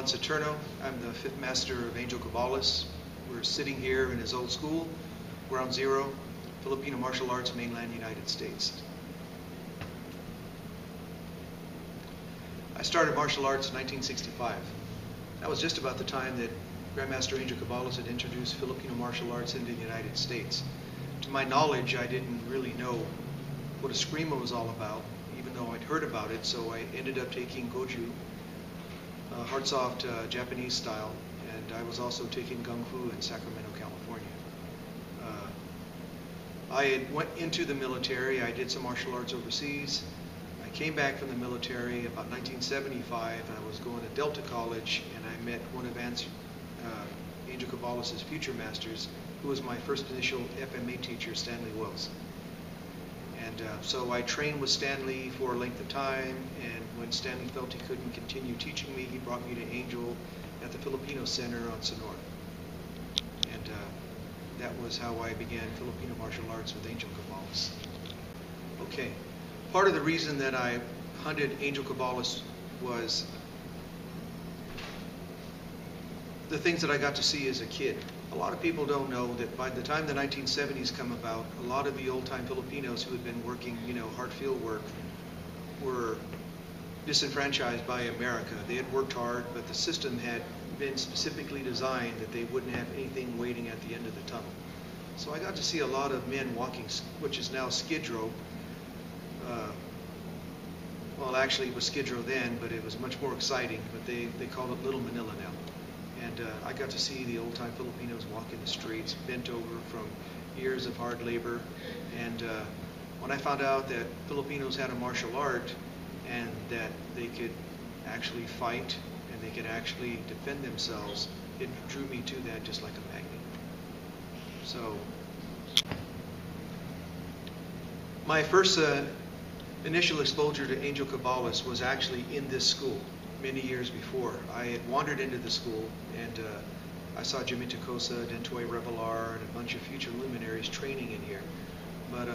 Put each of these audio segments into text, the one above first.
Saturno. I'm the fifth master of Angel Cabalas. We're sitting here in his old school, Ground Zero, Filipino Martial Arts, mainland United States. I started martial arts in 1965. That was just about the time that Grandmaster Angel Cabalas had introduced Filipino martial arts into the United States. To my knowledge, I didn't really know what Escrima was all about, even though I'd heard about it, so I ended up taking Goju, hard soft Japanese style, and I was also taking Kung Fu in Sacramento, California. I had went into the military. I did some martial arts overseas. I came back from the military about 1975. I was going to Delta College, and I met one of Angel Cabalas' future masters, who was my first initial FMA teacher, Stanley Wells. And so I trained with Stanley for a length of time, and when Stanley felt he couldn't continue teaching me, he brought me to Angel at the Filipino Center on Sonora. And that was how I began Filipino martial arts with Angel Cabalas. Okay, part of the reason that I hunted Angel Cabalas was the things that I got to see as a kid. A lot of people don't know that by the time the 1970s come about, a lot of the old-time Filipinos who had been working, hard field work, were disenfranchised by America. They had worked hard, but the system had been specifically designed that they wouldn't have anything waiting at the end of the tunnel. So I got to see a lot of men walking, which is now Skid Row. Well, actually it was Skid Row then, but it was much more exciting, but they call it Little Manila now. And I got to see the old-time Filipinos walking the streets, bent over from years of hard labor. And when I found out that Filipinos had a martial art and that they could actually fight and they could actually defend themselves, it drew me to that just like a magnet. So my first initial exposure to Angel Cabalas was actually in this school. Many years before. I had wandered into the school, and I saw Jimmy Tacosa, Dentoy Revelar, and a bunch of future luminaries training in here. But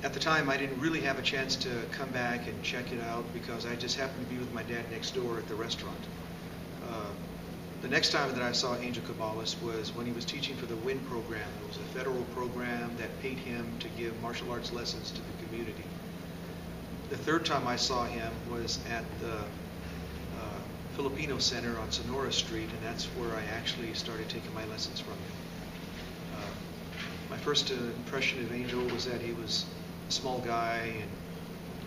at the time, I didn't really have a chance to come back and check it out because I just happened to be with my dad next door at the restaurant. The next time that I saw Angel Cabalas was when he was teaching for the WIN program. It was a federal program that paid him to give martial arts lessons to the community. The third time I saw him was at the Filipino Center on Sonora Street, and that's where I actually started taking my lessons from him. My first impression of Angel was that he was a small guy, and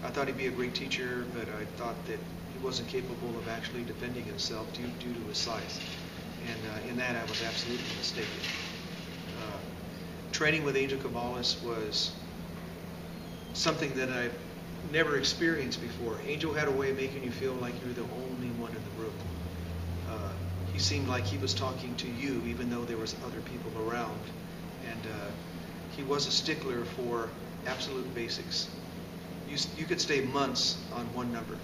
I thought he'd be a great teacher, but I thought that he wasn't capable of actually defending himself due to his size. And in that I was absolutely mistaken. Training with Angel Cabalas was something that I never experienced before. Angel had a way of making you feel like you were the only one in the room. He seemed like he was talking to you even though there was other people around. And he was a stickler for absolute basics. You could stay months on one number,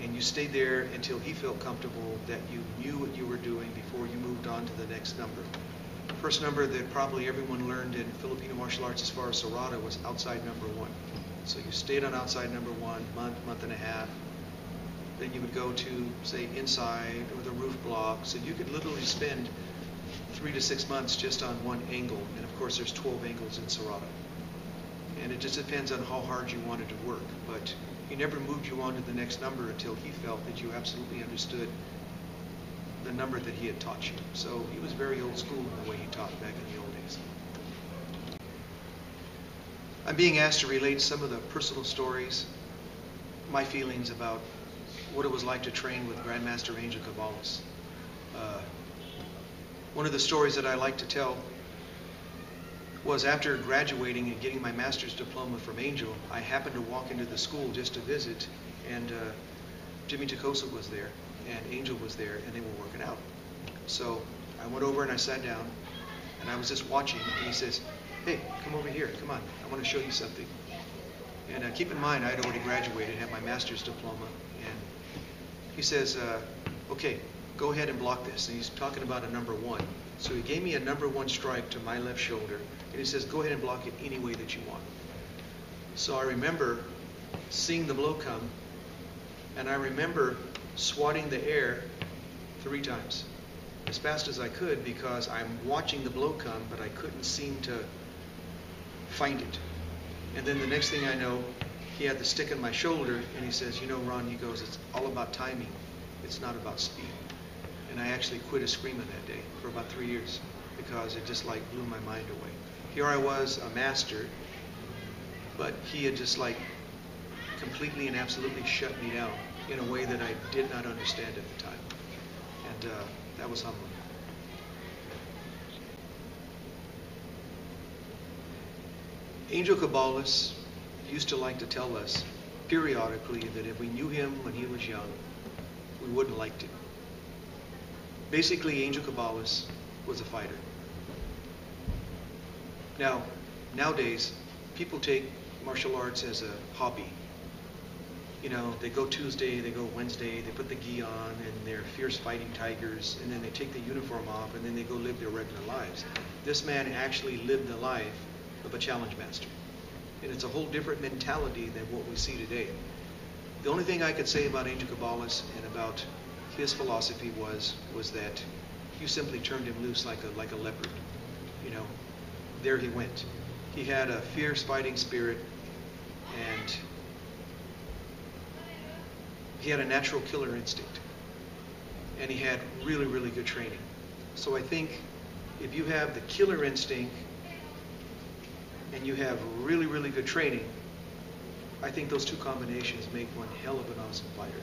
and you stayed there until he felt comfortable that you knew what you were doing before you moved on to the next number. The first number that probably everyone learned in Filipino martial arts as far as Serrata was outside number 1. So you stayed on outside number 1, month and a half. Then you would go to, say, inside or the roof block. So you could literally spend 3 to 6 months just on one angle. And of course, there's 12 angles in Serrata. And it just depends on how hard you wanted to work. But he never moved you on to the next number until he felt that you absolutely understood the number that he had taught you. So he was very old school in the way he taught back in the old days. I'm being asked to relate some of the personal stories, my feelings about what it was like to train with Grandmaster Angel Cabalas. One of the stories that I like to tell was after graduating and getting my master's diploma from Angel, I happened to walk into the school just to visit, and Jimmy Tacosa was there, and Angel was there, and they were working out. So I went over and I sat down, and I was just watching, and he says, "Hey, come over here, come on, I want to show you something." And keep in mind, I had already graduated, had my master's diploma, and he says, "Okay, go ahead and block this." And he's talking about a number 1. So he gave me a number 1 strike to my left shoulder, and he says, "Go ahead and block it any way that you want." So I remember seeing the blow come, and I remember swatting the air 3 times as fast as I could, because I'm watching the blow come, but I couldn't seem to find it. And then the next thing I know, he had the stick on my shoulder, and he says, "You know, Ron," he goes, "it's all about timing. It's not about speed." And I actually quit Escrima that day for about 3 years, because it just like blew my mind away. Here I was, a master, but he had just like completely and absolutely shut me down in a way that I did not understand at the time. And that was humbling. Angel Cabalas used to like to tell us periodically that if we knew him when he was young, we wouldn't have liked him. Basically, Angel Cabalas was a fighter. Now, nowadays, people take martial arts as a hobby. You know, they go Tuesday, they go Wednesday, they put the gi on, and they're fierce fighting tigers, and then they take the uniform off, and then they go live their regular lives. This man actually lived the life of a challenge master. And it's a whole different mentality than what we see today. The only thing I could say about Angel Cabalas and about his philosophy was that you simply turned him loose like a leopard. You know, there he went. He had a fierce fighting spirit, and he had a natural killer instinct, and he had really, really good training. So I think if you have the killer instinct and you have really, really good training, I think those two combinations make one hell of an awesome fighter.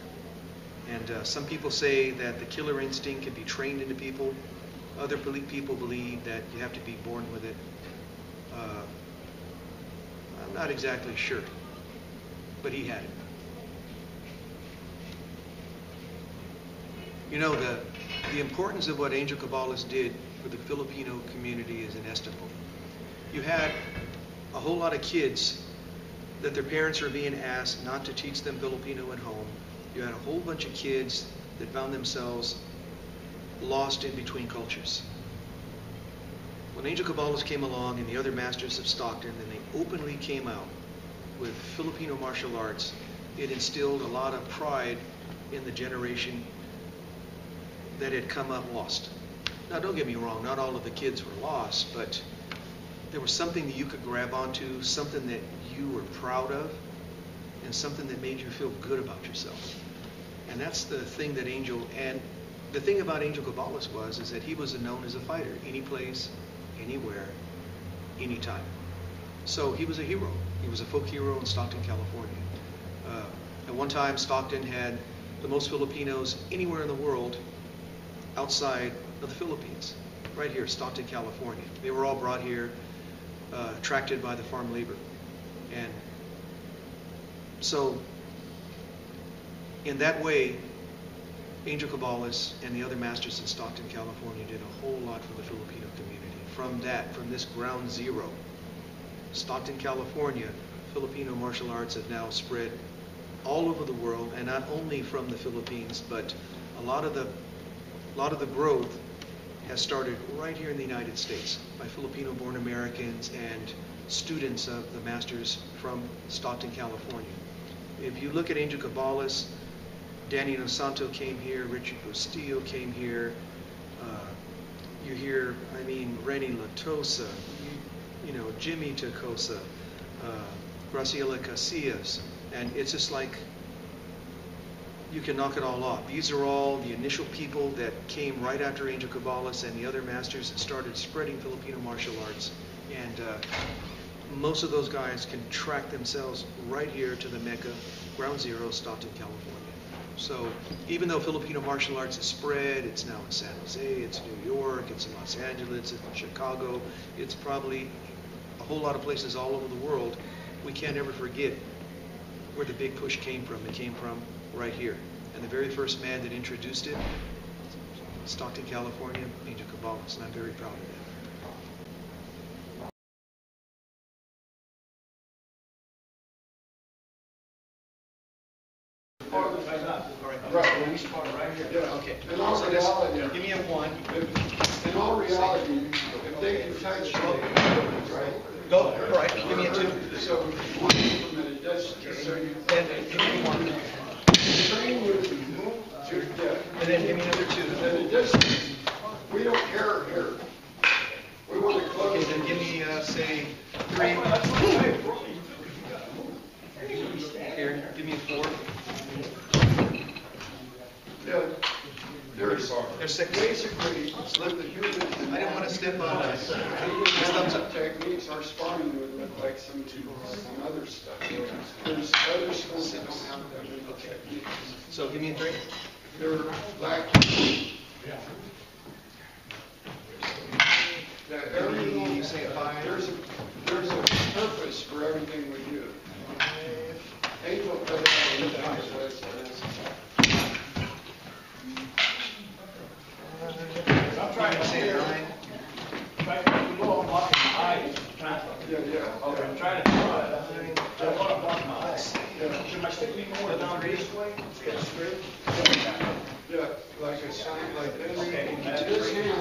And some people say that the killer instinct can be trained into people. Other people believe that you have to be born with it. I'm not exactly sure, but he had it. You know, the importance of what Angel Cabalas did for the Filipino community is inestimable. You had a whole lot of kids that their parents are being asked not to teach them Filipino at home. You had a whole bunch of kids that found themselves lost in between cultures. When Angel Cabalas came along and the other masters of Stockton, and they openly came out with Filipino martial arts, it instilled a lot of pride in the generation that had come up lost. Now, don't get me wrong, not all of the kids were lost, but there was something that you could grab onto, something that you were proud of, and something that made you feel good about yourself. And that's the thing that the thing about Angel Cabalas is that he was known as a fighter, any place, anywhere, anytime. So he was a hero. He was a folk hero in Stockton, California. At one time, Stockton had the most Filipinos anywhere in the world outside of the Philippines, right here, Stockton, California. They were all brought here, attracted by the farm labor. And so, in that way, Angel Cabalas and the other masters in Stockton, California did a whole lot for the Filipino community. From this ground zero, Stockton, California, Filipino martial arts have now spread all over the world, and not only from the Philippines, but a lot of the growth has started right here in the United States by Filipino-born Americans and students of the masters from Stockton, California. If you look at Angel Cabalas, Danny Nosanto came here, Richard Bustillo came here, you hear, Renny Latosa, Jimmy Tacosa, Graciela Casillas, and it's just like you can knock it all off. These are all the initial people that came right after Angel Cabalas and the other masters that started spreading Filipino martial arts. And most of those guys can track themselves right here to the Mecca, ground zero, Stockton, California. So even though Filipino martial arts is spread, it's now in San Jose, it's New York, it's in Los Angeles, it's in Chicago, it's probably a whole lot of places all over the world, we can't ever forget where the big push came from. It came from right here. And the very first man that introduced it, Stockton, California, Angel Cabalas, and I'm very proud of that. Right, well, we start right here. Okay. So this, give me a 1. In all reality, if they can touch you, right? Go, right, give me a 2. So, 1 minute, that's so you. And give me 1. Train with you. And then give me another 2. And the distance, we don't care here. We want to close. Okay, then give me, say, 3. Here, give me a 4. Yeah. There's 6. basically, let the human. I didn't want to step on thumbs up. Techniques are sparring would look like some other stuff. There's other schools that don't have that many techniques. So give me a 3. They're like that everything. You say a 5. There's a purpose for everything we do. Angel Cabalas. I'm trying to say 9. you go on blocking my eyes. Yeah. Okay, I'm trying to draw it. I don't want to block my eyes. Should my stick be more down this way? Yeah, straight? Yeah, like a sign like this. Okay. This hand